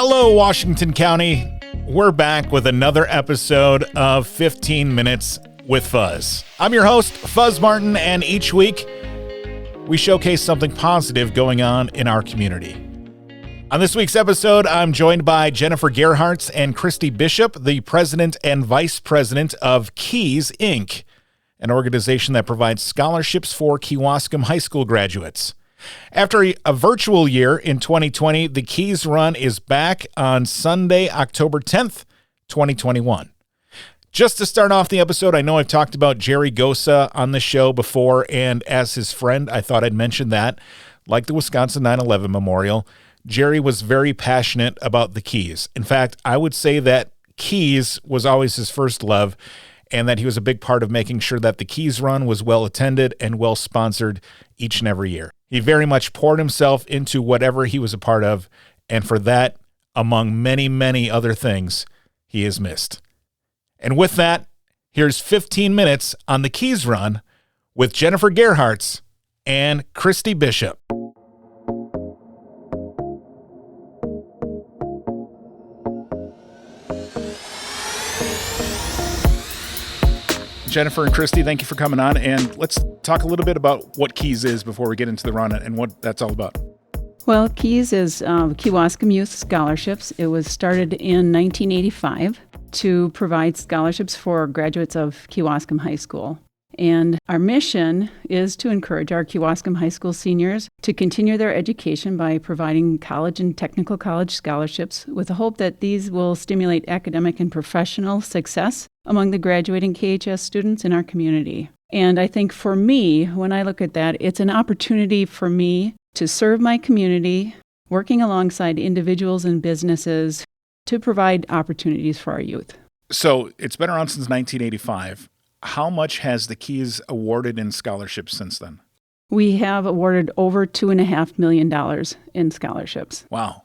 Hello, Washington County. We're back with another episode of 15 Minutes with Fuzz. I'm your host, Fuzz Martin, and each week we showcase something positive going on in our community. On this week's episode, I'm joined by Jennifer Gerhartz and Kristy Bishop, the president and vice president of Keys, Inc., an organization that provides scholarships for Kewaskum High School graduates. After a virtual year in 2020, the Keys Run is back on Sunday, October 10th, 2021. Just to start off the episode, I know I've talked about Jerry Gosa on the show before, and as his friend, I thought I'd mention that. Like the Wisconsin 9/11 Memorial, Jerry was very passionate about the Keys. In fact, I would say that Keys was always his first love, and that he was a big part of making sure that the Keys Run was well attended and well sponsored each and every year. He very much poured himself into whatever he was a part of, and for that, among many, many other things, he is missed. And with that, here's 15 minutes on the Keys Run with Jennifer Gerhartz and Kristy Bishop. Jennifer and Kristy, thank you for coming on, and let's talk a little bit about what Keys is before we get into the run and what that's all about. Well, Keys is Kewaskum Youth Scholarships. It was started in 1985 to provide scholarships for graduates of Kewaskum High School. And our mission is to encourage our Kewaskum High School seniors to continue their education by providing college and technical college scholarships with the hope that these will stimulate academic and professional success among the graduating KHS students in our community. And I think for me, when I look at that, it's an opportunity for me to serve my community, working alongside individuals and businesses to provide opportunities for our youth. So it's been around since 1985. How much has the Keys awarded in scholarships since then? We have awarded over $2.5 million in scholarships. Wow.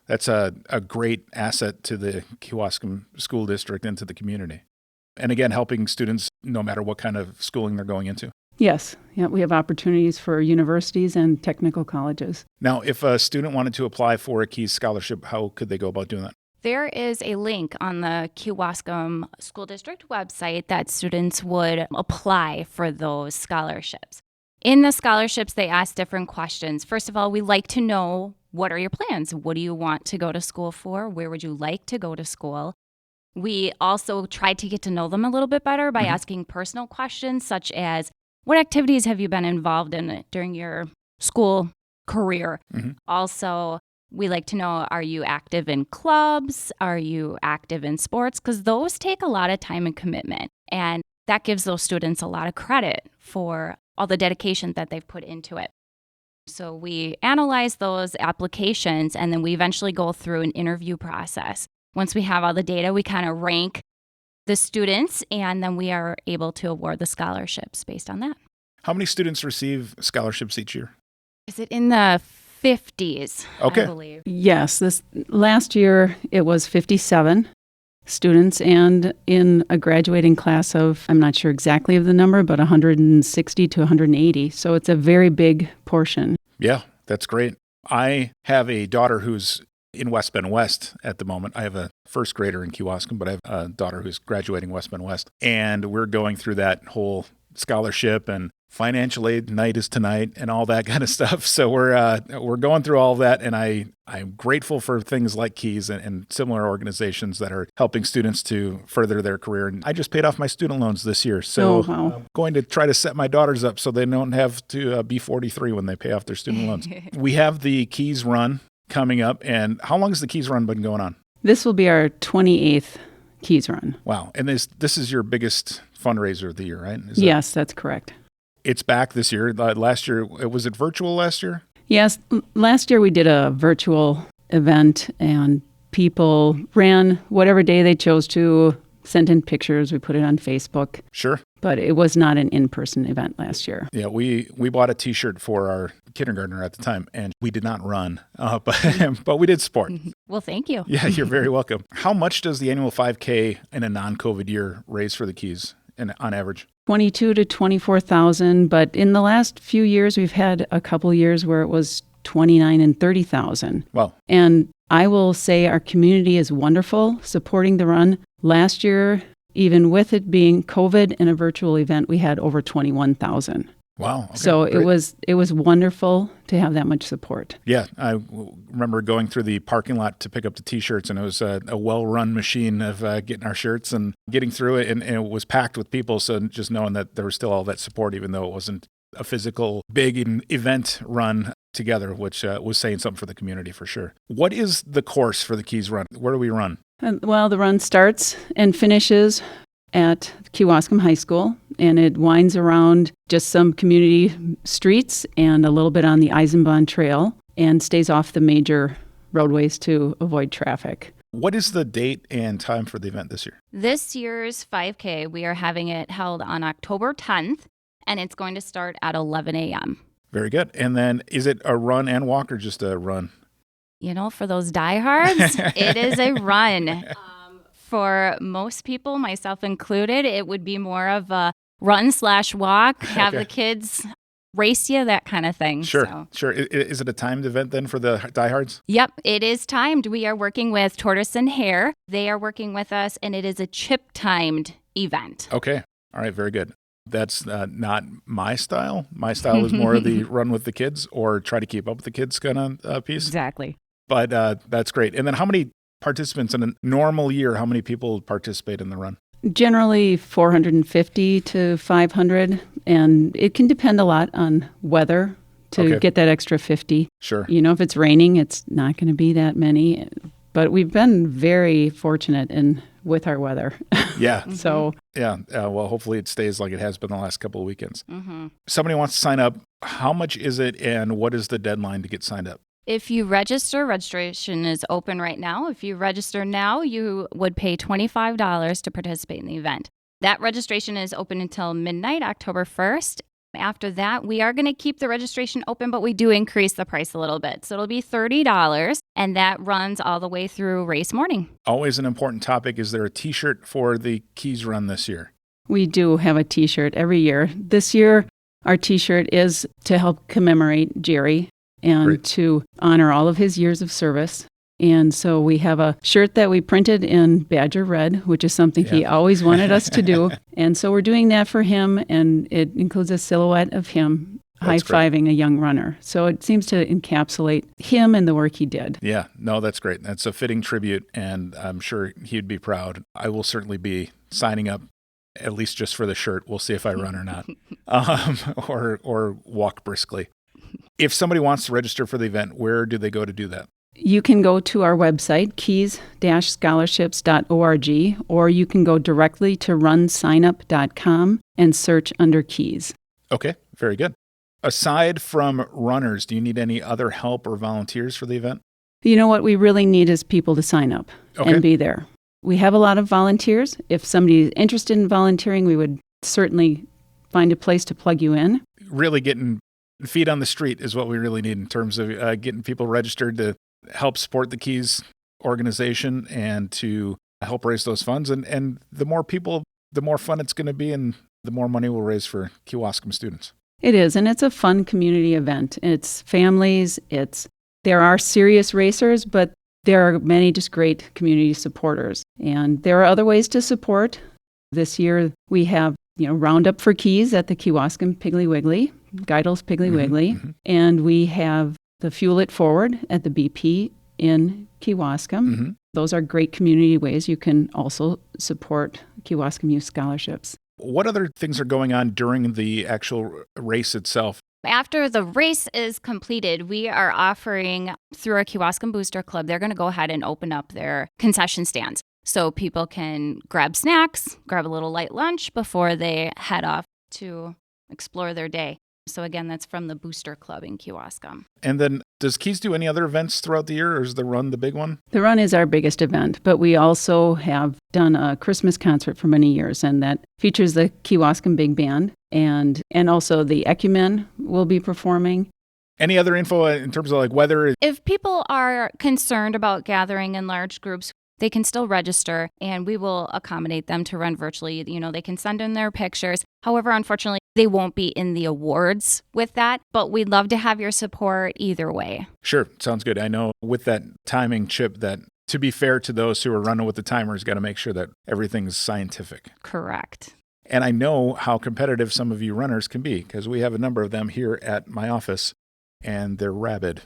That's a great asset to the Kewaskum School District and to the community. And again, helping students no matter what kind of schooling they're going into. Yes. Yeah, we have opportunities for universities and technical colleges. Now, if a student wanted to apply for a Keys scholarship, how could they go about doing that? There is a link on the Kewaskum School District website that students would apply for those scholarships. In the scholarships, they ask different questions. First of all, we like to know, what are your plans? What do you want to go to school for? Where would you like to go to school? We also try to get to know them a little bit better by asking personal questions, such as, what activities have you been involved in during your school career? Also, we like to know, are you active in clubs? Are you active in sports? Because those take a lot of time and commitment. And that gives those students a lot of credit for all the dedication that they've put into it. So we analyze those applications, and then we eventually go through an interview process. Once we have all the data, we kind of rank the students, and then we are able to award the scholarships based on that. How many students receive scholarships each year? Is it in the 50s, okay. I believe. Yes, this last year it was 57 students, and in a graduating class of, I'm not sure exactly of the number, but 160 to 180. So it's a very big portion. Yeah, that's great. I have a daughter who's in West Bend West at the moment. I have a first grader in Kewaskum, but I have a daughter who's graduating West Bend West. And we're going through that whole scholarship and financial aid night is tonight and all that kind of stuff. So we're going through all of that, and I'm grateful for things like Keys and similar organizations that are helping students to further their career. And I just paid off my student loans this year, so I'm going to try to set my daughters up so they don't have to be 43 when they pay off their student loans. We have the Keys Run coming up, and how long has the Keys Run been going on? This will be our 28th Keys Run. Wow. And this is your biggest fundraiser of the year, right? Yes, that's correct. It's back this year. Last year, was it virtual last year? Yes. Last year we did a virtual event, and people ran whatever day they chose to, sent in pictures. We put it on Facebook. Sure. But it was not an in-person event last year. Yeah, we bought a T-shirt for our kindergartner at the time, and we did not run, but we did sport. Well, thank you. Yeah, you're very welcome. How much does the annual 5K in a non-COVID year raise for the Keys on average? 22 to 24,000, but in the last few years, we've had a couple years where it was 29 and 30,000. Wow. And I will say our community is wonderful supporting the run. Last year, even with it being COVID and a virtual event, we had over 21,000. Wow. Okay, so great. it was wonderful to have that much support. Yeah, I remember going through the parking lot to pick up the T-shirts, and it was a well-run machine of getting our shirts and getting through it, and it was packed with people, so just knowing that there was still all that support, even though it wasn't a physical big event run together, which was saying something for the community for sure. What is the course for the Keys Run? Where do we run? Well, the run starts and finishes at Kewaskum High School, and it winds around just some community streets and a little bit on the Eisenbahn Trail and stays off the major roadways to avoid traffic. What is the date and time for the event this year? This year's 5K, we are having it held on October 10th, and it's going to start at 11 a.m. Very good. And then is it a run and walk or just a run? You know, for those diehards, it is a run. For most people, myself included, it would be more of a run/walk, have the kids race you, that kind of thing. Sure. Is it a timed event then for the diehards? Yep, it is timed. We are working with Tortoise and Hare. They are working with us, and it is a chip-timed event. Okay. All right. Very good. That's not my style. My style is more of the run with the kids or try to keep up with the kids kind of piece. Exactly. But that's great. And then how many participants in a normal year, how many people participate in the run? Generally 450 to 500, and it can depend a lot on weather to get that extra 50. Sure. You know, if it's raining, it's not going to be that many. But we've been very fortunate with our weather. Yeah. So. Yeah. Well, hopefully it stays like it has been the last couple of weekends. Mm-hmm. Somebody wants to sign up. How much is it, and what is the deadline to get signed up? If you register, registration is open right now. If you register now, you would pay $25 to participate in the event. That registration is open until midnight, October 1st. After that, we are going to keep the registration open, but we do increase the price a little bit. So it'll be $30, and that runs all the way through race morning. Always an important topic. Is there a T-shirt for the Keys Run this year? We do have a T-shirt every year. This year, our T-shirt is to help commemorate Jerry and to honor all of his years of service. And so we have a shirt that we printed in Badger Red, which is something he always wanted us to do. And so we're doing that for him, and it includes a silhouette of him high-fiving a young runner. So it seems to encapsulate him and the work he did. Yeah, no, that's great. That's a fitting tribute, and I'm sure he'd be proud. I will certainly be signing up, at least just for the shirt. We'll see if I run or not, or walk briskly. If somebody wants to register for the event, where do they go to do that? You can go to our website, keys-scholarships.org, or you can go directly to runsignup.com and search under Keys. Okay, very good. Aside from runners, do you need any other help or volunteers for the event? You know what we really need is people to sign up and be there. We have a lot of volunteers. If somebody is interested in volunteering, we would certainly find a place to plug you in. Really getting feet on the street is what we really need in terms of getting people registered to help support the Keys organization and to help raise those funds. And the more people, the more fun it's going to be, and the more money we'll raise for Kewaskum students. It is, and it's a fun community event. It's families, there are serious racers, but there are many just great community supporters. And there are other ways to support. This year we have, Roundup for Keys at the Kewaskum Piggly Wiggly, Geidel's Piggly Wiggly, and we have the Fuel It Forward at the BP in Kewaskum. Those are great community ways you can also support Kewaskum Youth Scholarships. What other things are going on during the actual race itself? After the race is completed, we are offering, through our Kewaskum Booster Club, they're going to go ahead and open up their concession stands. So people can grab snacks, grab a little light lunch before they head off to explore their day. So again, that's from the Booster Club in Kewaskum. And then does Keys do any other events throughout the year, or is the run the big one? The run is our biggest event, but we also have done a Christmas concert for many years, and that features the Kewaskum Big Band, and also the Ecumen will be performing. Any other info in terms of weather? If people are concerned about gathering in large groups, they can still register, and we will accommodate them to run virtually. They can send in their pictures. However, unfortunately, They won't be in the awards with that, but we'd love to have your support either way. Sure. Sounds good. I know with that timing chip that, to be fair to those who are running with the timers, got to make sure that everything's scientific. Correct. And I know how competitive some of you runners can be because we have a number of them here at my office and they're rabid.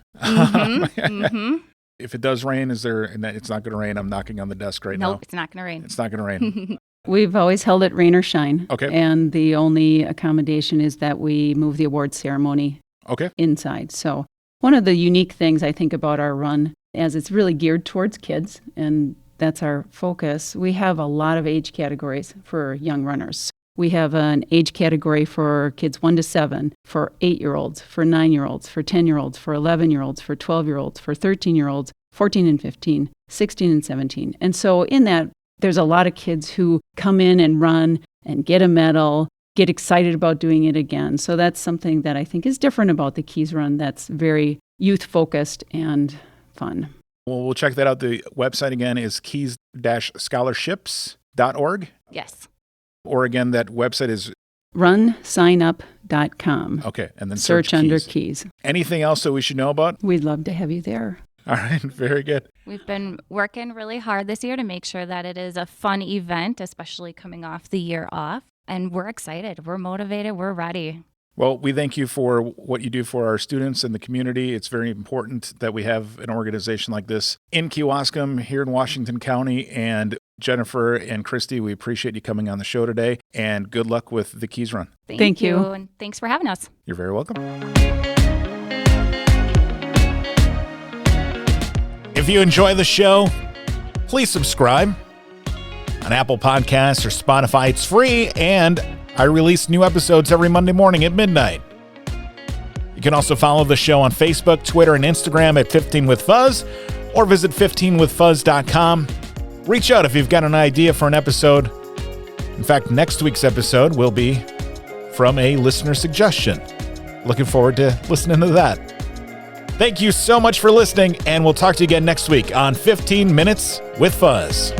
If it does rain, and it's not going to rain, I'm knocking on the desk right now. Nope, it's not going to rain. It's not going to rain. We've always held it rain or shine. Okay. And the only accommodation is that we move the award ceremony inside. So one of the unique things I think about our run, as it's really geared towards kids, and that's our focus, we have a lot of age categories for young runners. We have an age category for kids 1 to 7, for 8-year-olds, for 9-year-olds, for 10-year-olds, for 11-year-olds, for 12-year-olds, for 13-year-olds, 14 and 15, 16 and 17. And so in that, there's a lot of kids who come in and run and get a medal, get excited about doing it again. So that's something that I think is different about the Keys Run that's very youth-focused and fun. Well, we'll check that out. The website again is keys-scholarships.org. Yes. Or again, that website is runsignup.com. Okay, and then search under Keys. Anything else that we should know about? We'd love to have you there. All right, very good. We've been working really hard this year to make sure that it is a fun event, especially coming off the year off. And we're excited. We're motivated. We're ready. Well, we thank you for what you do for our students and the community. It's very important that we have an organization like this in Kewaskum, here in Washington County. And Jennifer and Kristy, we appreciate you coming on the show today. And good luck with the Keys Run. Thank you. And thanks for having us. You're very welcome. If you enjoy the show, please subscribe on Apple Podcasts or Spotify. It's free, and I release new episodes every Monday morning at midnight. You can also follow the show on Facebook, Twitter, and Instagram at 15 with Fuzz, or visit 15withfuzz.com. Reach out if you've got an idea for an episode. In fact, next week's episode will be from a listener suggestion. Looking forward to listening to that. Thank you so much for listening, and we'll talk to you again next week on 15 Minutes with Fuzz.